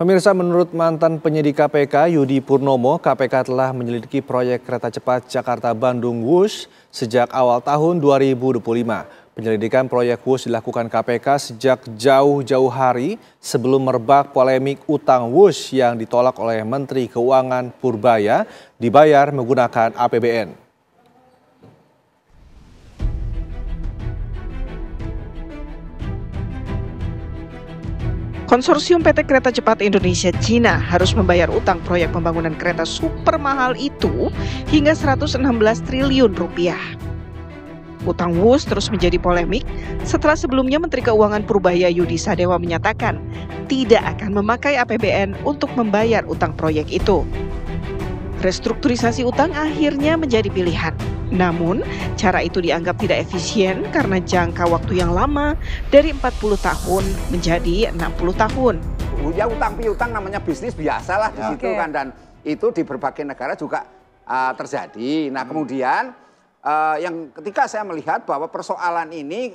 Pemirsa, menurut mantan penyidik KPK Yudi Purnomo, KPK telah menyelidiki proyek kereta cepat Jakarta-Bandung Wush sejak awal tahun 2025. Penyelidikan proyek Wush dilakukan KPK sejak jauh-jauh hari sebelum merebak polemik utang Wush yang ditolak oleh Menteri Keuangan Purbaya dibayar menggunakan APBN. Konsorsium PT Kereta Cepat Indonesia Cina harus membayar utang proyek pembangunan kereta super mahal itu hingga 116 triliun rupiah. Utang Wush terus menjadi polemik setelah sebelumnya Menteri Keuangan Purbaya Yudi Sadewa menyatakan tidak akan memakai APBN untuk membayar utang proyek itu. Restrukturisasi utang akhirnya menjadi pilihan. Namun, cara itu dianggap tidak efisien karena jangka waktu yang lama dari 40 tahun menjadi 60 tahun. Ya, utang piutang namanya bisnis biasalah di situ kan, dan itu di berbagai negara juga terjadi. Nah, kemudian yang ketika saya melihat bahwa persoalan ini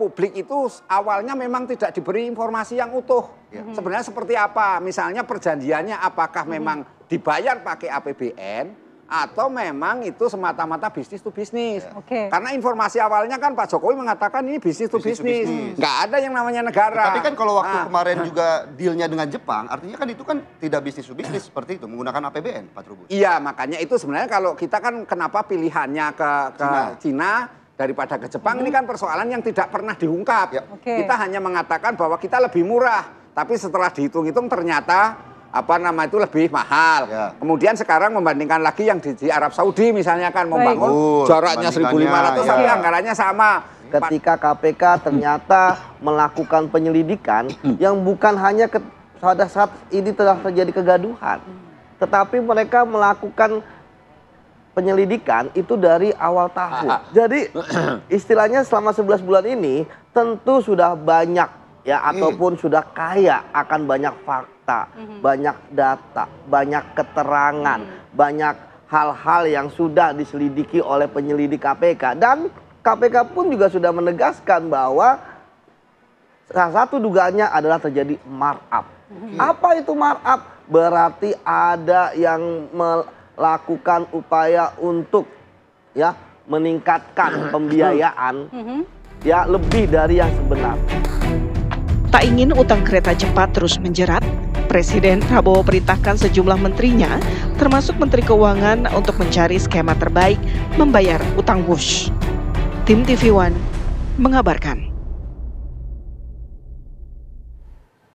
publik itu awalnya memang tidak diberi informasi yang utuh. Sebenarnya seperti apa? Misalnya perjanjiannya apakah memang dibayar pakai APBN atau memang itu semata-mata bisnis to bisnis. Karena informasi awalnya kan Pak Jokowi mengatakan ini bisnis to bisnis. Nggak ada yang namanya negara. Tapi kan kalau waktu kemarin juga dealnya dengan Jepang, artinya kan itu kan tidak bisnis to bisnis seperti itu, menggunakan APBN, Pak Trubus. Iya, makanya itu sebenarnya kalau kita kan kenapa pilihannya ke Cina daripada ke Jepang, ini kan persoalan yang tidak pernah diungkap. Kita hanya mengatakan bahwa kita lebih murah, tapi setelah dihitung-hitung ternyata itu lebih mahal. Kemudian sekarang membandingkan lagi yang di Arab Saudi misalnya kan membangun jaraknya 1.500 tapi anggarannya sama. Ketika KPK ternyata melakukan penyelidikan yang bukan hanya pada saat ini telah terjadi kegaduhan, tetapi mereka melakukan penyelidikan itu dari awal tahun. Jadi istilahnya selama 11 bulan ini tentu sudah banyak ataupun sudah kaya akan banyak fakta, banyak data, banyak keterangan, banyak hal-hal yang sudah diselidiki oleh penyelidik KPK. Dan KPK pun juga sudah menegaskan bahwa salah satu dugaannya adalah terjadi markup. Apa itu markup? Berarti ada yang melakukan upaya untuk meningkatkan pembiayaan lebih dari yang sebenarnya. Tak ingin utang kereta cepat terus menjerat, Presiden Prabowo perintahkan sejumlah menterinya, termasuk Menteri Keuangan, untuk mencari skema terbaik membayar utang Wush. Tim TV One mengabarkan.